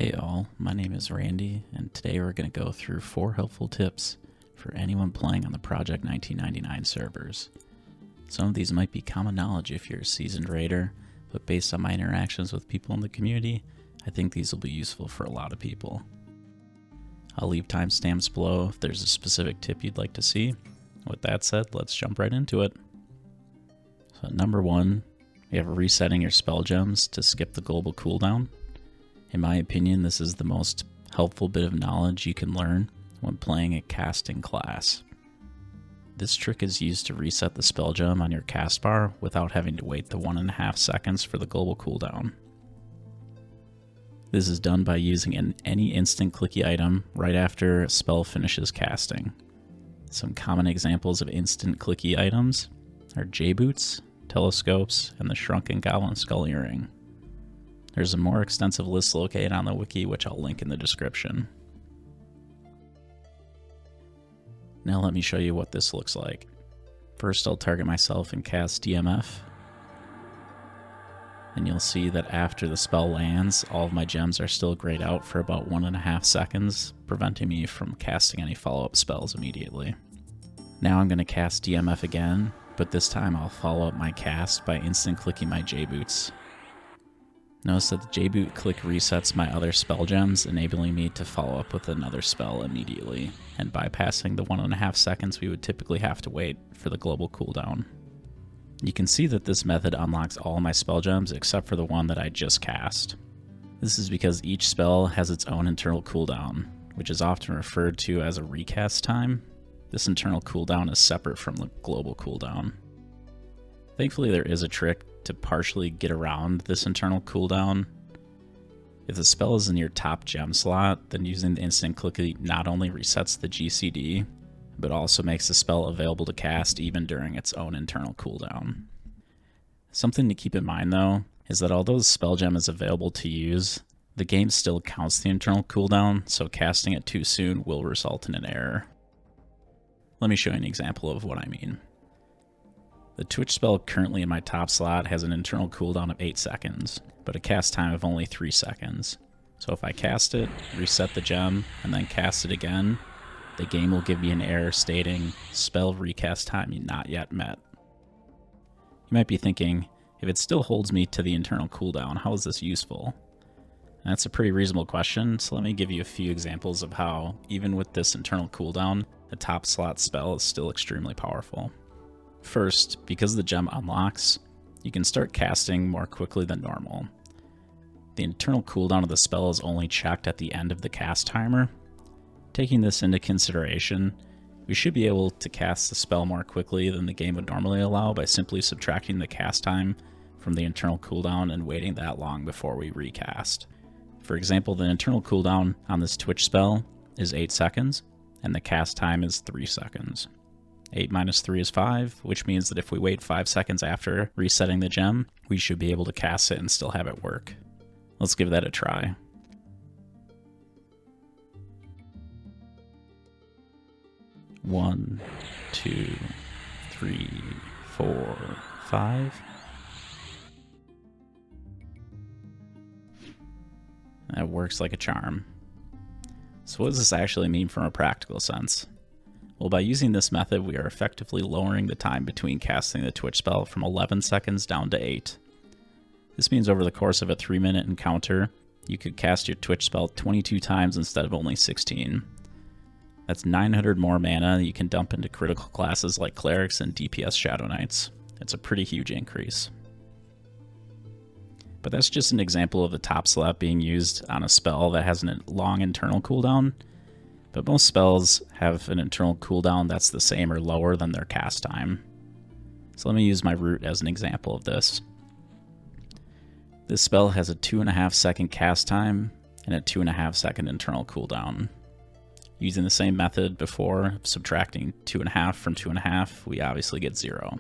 Hey all, my name is Randy, and today we're going to go through 4 helpful tips for anyone playing on the Project 1999 servers. Some of these might be common knowledge if you're a seasoned raider, but based on my interactions with people in the community, I think these will be useful for a lot of people. I'll leave timestamps below if there's a specific tip you'd like to see. With that said, let's jump right into it. So number 1, we have resetting your spell gems to skip the global cooldown. In my opinion, this is the most helpful bit of knowledge you can learn when playing a casting class. This trick is used to reset the spell gem on your cast bar without having to wait the 1.5 seconds for the global cooldown. This is done by using any instant clicky item right after a spell finishes casting. Some common examples of instant clicky items are J-boots, telescopes, and the shrunken goblin skull earring. There's a more extensive list located on the wiki, which I'll link in the description. Now let me show you what this looks like. First, I'll target myself and cast DMF. And you'll see that after the spell lands, all of my gems are still grayed out for about 1.5 seconds, preventing me from casting any follow-up spells immediately. Now I'm going to cast DMF again, but this time I'll follow up my cast by instant clicking my J-boots. Notice that the J-boot click resets my other spell gems, enabling me to follow up with another spell immediately, and bypassing the 1.5 seconds we would typically have to wait for the global cooldown. You can see that this method unlocks all my spell gems except for the one that I just cast. This is because each spell has its own internal cooldown, which is often referred to as a recast time. This internal cooldown is separate from the global cooldown. Thankfully, there is a trick to partially get around this internal cooldown. If the spell is in your top gem slot, then using the instant clicky not only resets the GCD, but also makes the spell available to cast even during its own internal cooldown. Something to keep in mind though, is that although the spell gem is available to use, the game still counts the internal cooldown, so casting it too soon will result in an error. Let me show you an example of what I mean. The Twitch spell currently in my top slot has an internal cooldown of 8 seconds, but a cast time of only 3 seconds. So if I cast it, reset the gem, and then cast it again, the game will give me an error stating, spell recast time not yet met. You might be thinking, if it still holds me to the internal cooldown, how is this useful? And that's a pretty reasonable question, so let me give you a few examples of how, even with this internal cooldown, a top slot spell is still extremely powerful. First, because the gem unlocks, you can start casting more quickly than normal. The internal cooldown of the spell is only checked at the end of the cast timer. Taking this into consideration, we should be able to cast the spell more quickly than the game would normally allow by simply subtracting the cast time from the internal cooldown and waiting that long before we recast. For example, the internal cooldown on this Twitch spell is 8 seconds, and the cast time is 3 seconds. 8 minus 3 is 5, which means that if we wait 5 seconds after resetting the gem, we should be able to cast it and still have it work. Let's give that a try. One, 2, 3, 4, 5. That works like a charm. So what does this actually mean from a practical sense? Well, by using this method, we are effectively lowering the time between casting the Twitch spell from 11 seconds down to 8. This means over the course of a 3-minute encounter, you could cast your Twitch spell 22 times instead of only 16. That's 900 more mana you can dump into critical classes like clerics and DPS Shadow Knights. It's a pretty huge increase. But that's just an example of a top slot being used on a spell that has a long internal cooldown. But most spells have an internal cooldown that's the same or lower than their cast time. So let me use my root as an example of this. This spell has a 2.5 second cast time and a 2.5 second internal cooldown. Using the same method before, subtracting 2.5 from 2.5, we obviously get 0.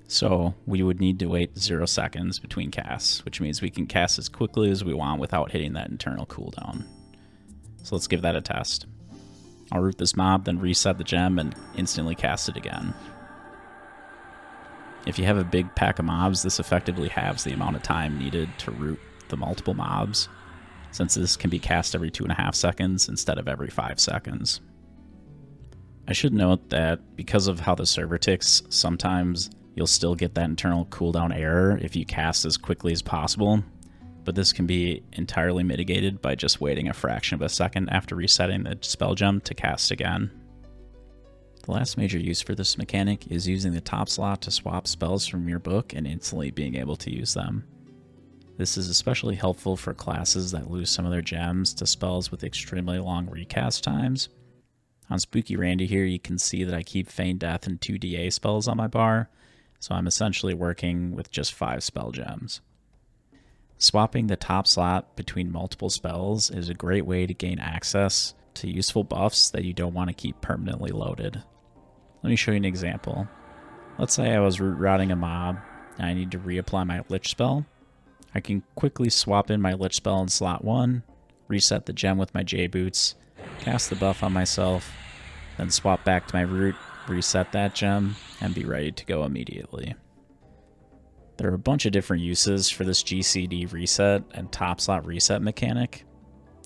So we would need to wait 0 seconds between casts, which means we can cast as quickly as we want without hitting that internal cooldown. So let's give that a test. I'll root this mob, then reset the gem and instantly cast it again. If you have a big pack of mobs, this effectively halves the amount of time needed to root the multiple mobs. since this can be cast every 2.5 seconds instead of every 5 seconds. I should note that because of how the server ticks, sometimes you'll still get that internal cooldown error if you cast as quickly as possible, but this can be entirely mitigated by just waiting a fraction of a second after resetting the spell gem to cast again. The last major use for this mechanic is using the top slot to swap spells from your book and instantly being able to use them. This is especially helpful for classes that lose some of their gems to spells with extremely long recast times. On Spooky Randy here, you can see that I keep Feign Death and 2 DA spells on my bar, so I'm essentially working with just 5 spell gems. Swapping the top slot between multiple spells is a great way to gain access to useful buffs that you don't want to keep permanently loaded. Let me show you an example. Let's say I was root routing a mob and I need to reapply my Lich spell. I can quickly swap in my Lich spell in slot 1, reset the gem with my J-Boots, cast the buff on myself, then swap back to my root, reset that gem, and be ready to go immediately. There are a bunch of different uses for this GCD Reset and top slot reset mechanic.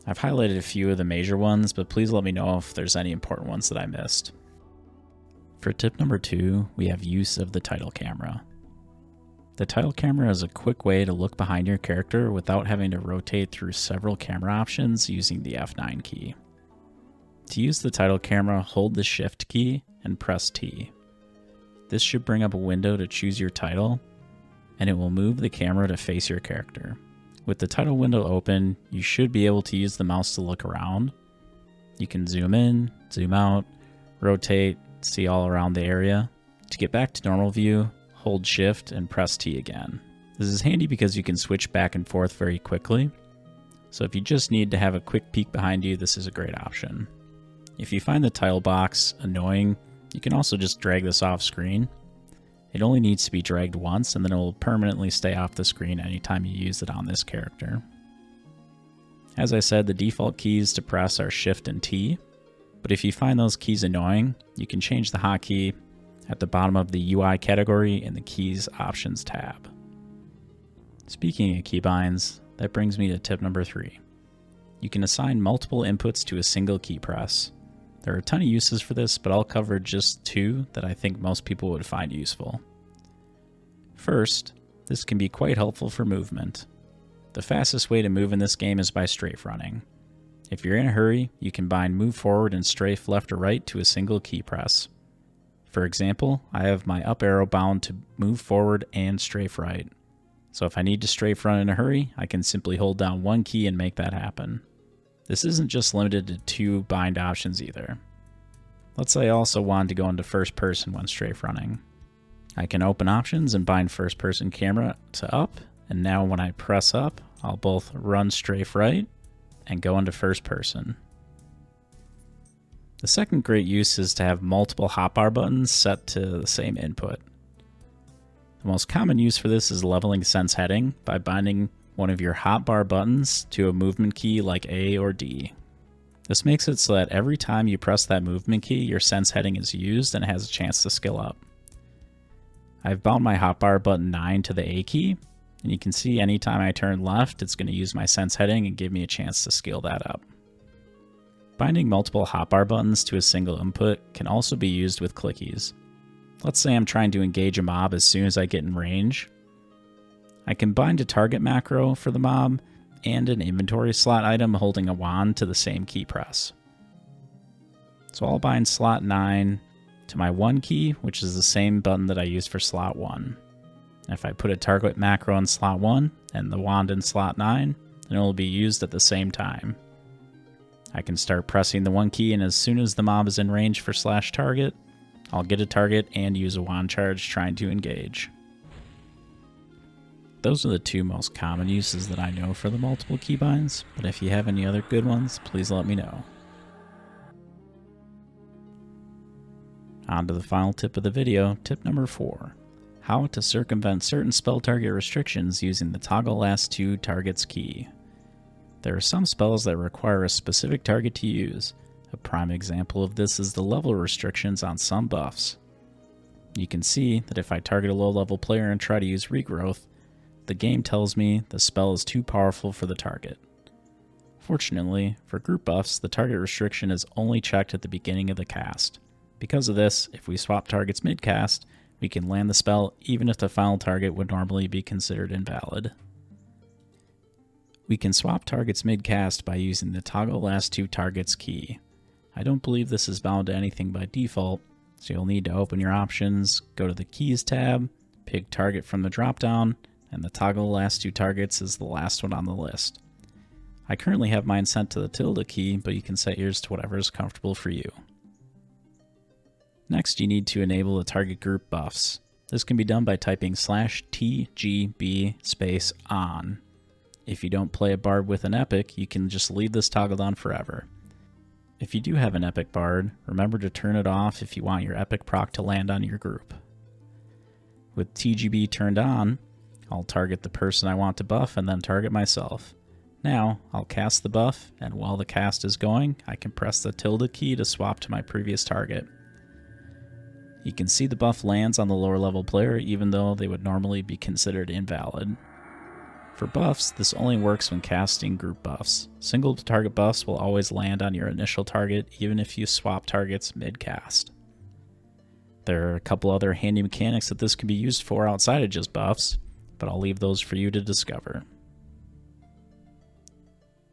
I've highlighted a few of the major ones, but please let me know if there's any important ones that I missed. For tip number 2, we have use of the title camera. The title camera is a quick way to look behind your character without having to rotate through several camera options using the F9 key. To use the title camera, hold the Shift key and press T. This should bring up a window to choose your title, and it will move the camera to face your character. With the title window open, you should be able to use the mouse to look around. You can zoom in, zoom out, rotate, see all around the area. To get back to normal view, hold Shift and press T again. This is handy because you can switch back and forth very quickly. So if you just need to have a quick peek behind you, this is a great option. If you find the title box annoying, you can also just drag this off screen. It only needs to be dragged once and then it will permanently stay off the screen anytime you use it on this character. As I said, the default keys to press are Shift and T, but if you find those keys annoying, you can change the hotkey at the bottom of the UI category in the Keys Options tab. Speaking of keybinds, that brings me to tip number 3. You can assign multiple inputs to a single key press. There are a ton of uses for this, but I'll cover just 2 that I think most people would find useful. First, this can be quite helpful for movement. The fastest way to move in this game is by strafe running. If you're in a hurry, you can bind move forward and strafe left or right to a single key press. For example, I have my up arrow bound to move forward and strafe right. So if I need to strafe run in a hurry, I can simply hold down one key and make that happen. This isn't just limited to 2 bind options either. Let's say I also wanted to go into first person when strafe running. I can open options and bind first person camera to up, and now when I press up, I'll both run strafe right and go into first person. The second great use is to have multiple hotbar buttons set to the same input. The most common use for this is leveling sense heading by binding one of your hotbar buttons to a movement key like A or D. This makes it so that every time you press that movement key, your sense heading is used and has a chance to skill up. I've bound my hotbar button 9 to the A key, and you can see anytime I turn left, it's going to use my sense heading and give me a chance to skill that up. Binding multiple hotbar buttons to a single input can also be used with clickies. Let's say I'm trying to engage a mob as soon as I get in range. I can bind a target macro for the mob and an inventory slot item holding a wand to the same key press. So I'll bind slot 9 to my 1 key, which is the same button that I used for slot 1. If I put a target macro in slot 1 and the wand in slot 9, then it will be used at the same time. I can start pressing the 1 key, and as soon as the mob is in range for slash target, I'll get a target and use a wand charge trying to engage. Those are the 2 most common uses that I know for the multiple keybinds, but if you have any other good ones, please let me know. On to the final tip of the video, tip number 4. How to circumvent certain spell target restrictions using the toggle last 2 targets key. There are some spells that require a specific target to use. A prime example of this is the level restrictions on some buffs. You can see that if I target a low level player and try to use regrowth, the game tells me the spell is too powerful for the target. Fortunately, for group buffs, the target restriction is only checked at the beginning of the cast. Because of this, if we swap targets mid-cast, we can land the spell even if the final target would normally be considered invalid. We can swap targets mid-cast by using the toggle last two targets key. I don't believe this is bound to anything by default, so you'll need to open your options, go to the keys tab, pick target from the dropdown, and the toggle last two targets is the last one on the list. I currently have mine set to the tilde key, but you can set yours to whatever is comfortable for you. Next, you need to enable the target group buffs. This can be done by typing /TGB space on. If you don't play a bard with an epic, you can just leave this toggled on forever. If you do have an epic bard, remember to turn it off if you want your epic proc to land on your group. With TGB turned on, I'll target the person I want to buff and then target myself. Now, I'll cast the buff, and while the cast is going, I can press the tilde key to swap to my previous target. You can see the buff lands on the lower level player even though they would normally be considered invalid. For buffs, this only works when casting group buffs. Single target buffs will always land on your initial target even if you swap targets mid-cast. There are a couple other handy mechanics that this can be used for outside of just buffs, but I'll leave those for you to discover.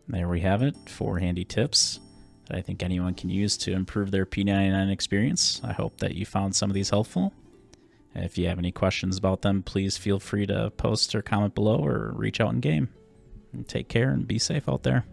There we have it, 4 handy tips that I think anyone can use to improve their P99 experience. I hope that you found some of these helpful. If you have any questions about them, please feel free to post or comment below or reach out in game. And take care and be safe out there.